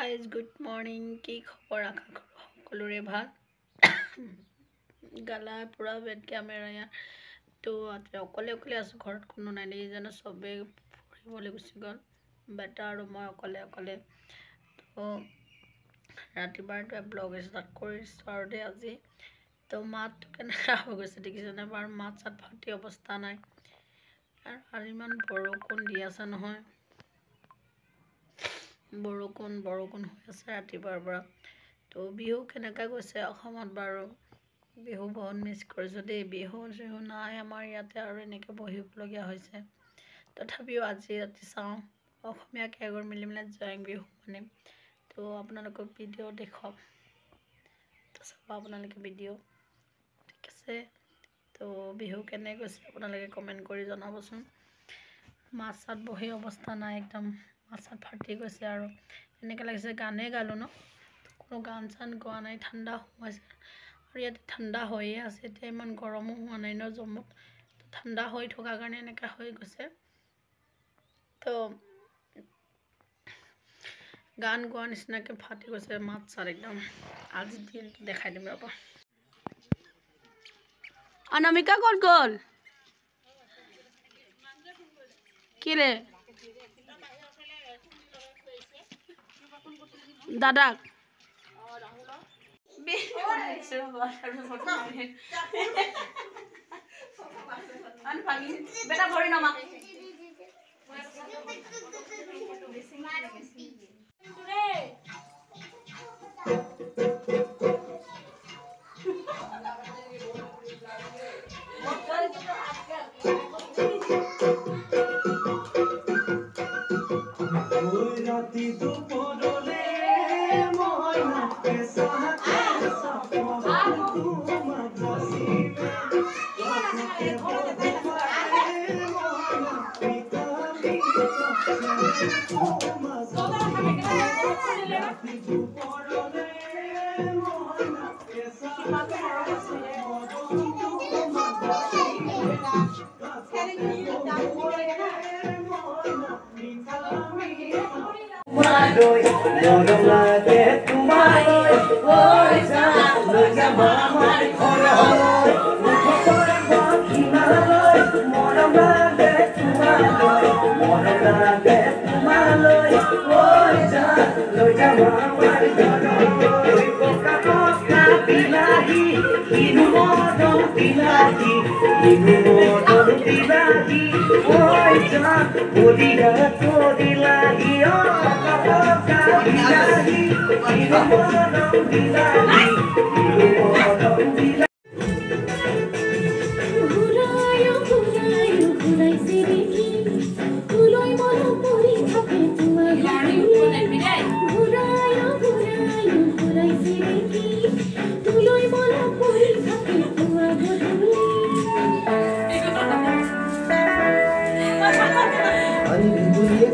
Guys good morning. কি খবৰ? আশা কৰোঁ সকলোৰে ভাল। গালা পূৰা বেড কেমেৰা ইয়াৰ তো অকলে আছোঁ, ঘৰত কোনো নাই নেকি জানো, চবেই ফুৰিবলৈ গুচি গ'ল, বেটা আৰু মই অকলে তো ৰাতিপুৱাৰটোৱে ব্লগ ষ্টাৰ্ট কৰিছোঁ আৰু দেই আজি। তো মাতটো কেনেকুৱা হৈ গৈছে দেখিছেনে বাৰু, মাত চাত ফাটি অৱস্থা নাই। আৰু ইমান বৰষুণ দি আছে নহয়, বৰষুণ হৈ আছে ৰাতিপুৱাৰ পৰা। তো বিহু কেনেকৈ গৈছে অসমত বাৰু? বিহু বহুত মিছ কৰিছোঁ দেই, বিহু চিহু নাই আমাৰ ইয়াতে আৰু এনেকৈ বহিবলগীয়া হৈছে। তথাপিও আজি ৰাতি চাওঁ অসমীয়া কেইঘৰ মিলি জয়ং বিহু মানে। তো আপোনালোকক ভিডিঅ' দেখুৱাম, তো চাব আপোনালোকে ভিডিঅ', ঠিক আছে? তো বিহু কেনে গৈছে আপোনালোকে কমেণ্ট কৰি জনাবচোন। মাছ চাত বহি অৱস্থা নাই, একদম মাছ চাত ফাটি গৈছে আৰু এনেকৈ লাগিছে গানেই গালোঁ ন, কোনো গান চান গোৱা নাই। ঠাণ্ডা সোমাইছে আৰু ইয়াতে ঠাণ্ডা হৈয়ে আছে, এতিয়া ইমান গৰমো হোৱা নাই ন জম্মুত, তো ঠাণ্ডা হৈ থকাৰ কাৰণে এনেকৈ হৈ গৈছে। তো গান গোৱা নিচিনাকৈ ফাটি গৈছে মাত চাত একদম। আজি দিনটো দেখাই দিম ৰ'ব। অনামিকা ক'ত গ'ল? কিরে দাদাক বেটা ভরি নামা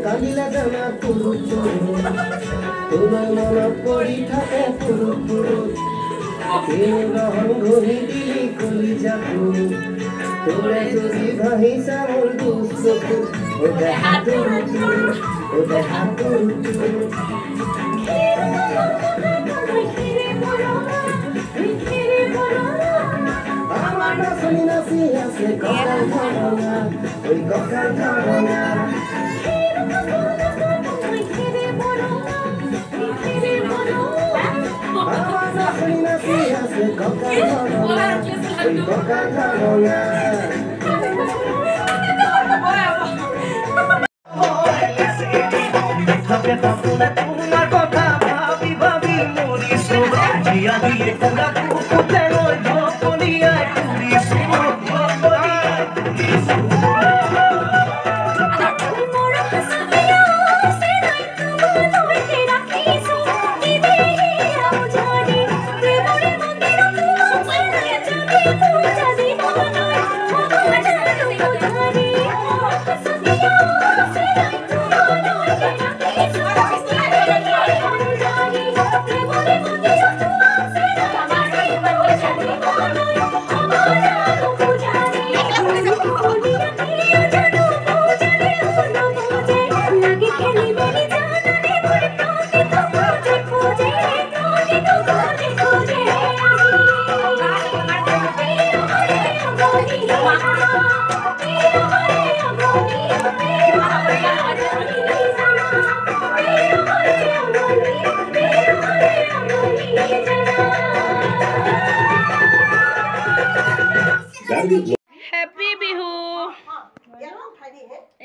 কালিলা জানা পুরু তোমার মনত পড়ি থাকে পুরু রহন ঘড়ি দিলি কলি যাবো তোরে যদি ভাইসা মোর দুঃখু ওদে হাতু আমার নাচি আছে ককাল ধরনা ওই ককাল ধরনা হেপী বিহু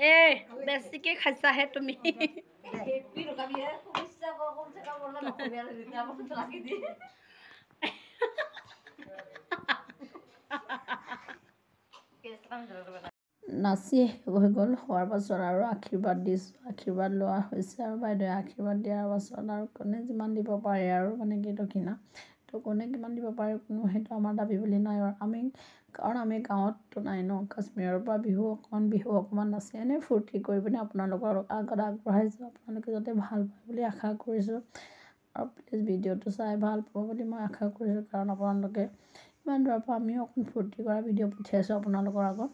এ বেছিকে খাইছাহে তুমি নাচি হৈ গ'ল হোৱাৰ পাছত আৰু আশীৰ্বাদ দিছোঁ আশীৰ্বাদ লোৱা হৈছে আৰু বাইদেৱে আশীৰ্বাদ দিয়াৰ পাছত আৰু কোনে যিমান দিব পাৰে আৰু মানে কি দক্ষিণা তো কোনে কিমান দিব পাৰে কোনো সেইটো আমাৰ দাবী বুলি নাই আৰু কাৰণ আমি গাঁৱততো নাই ন কাশ্মীৰৰ পৰা বিহু অকণমান নাচি এনেই ফূৰ্তি কৰি পিনে আপোনালোকৰ আগত আগবঢ়াইছোঁ আপোনালোকে যাতে ভাল পায় বুলি আশা কৰিছোঁ আৰু প্লিজ ভিডিঅ'টো চাই ভাল পাব বুলি মই আশা কৰিছোঁ কাৰণ আপোনালোকে ইমান দূৰৰ পৰা আমিও অকণ ফূৰ্তি কৰা ভিডিঅ' পঠিয়াইছোঁ আপোনালোকৰ আগত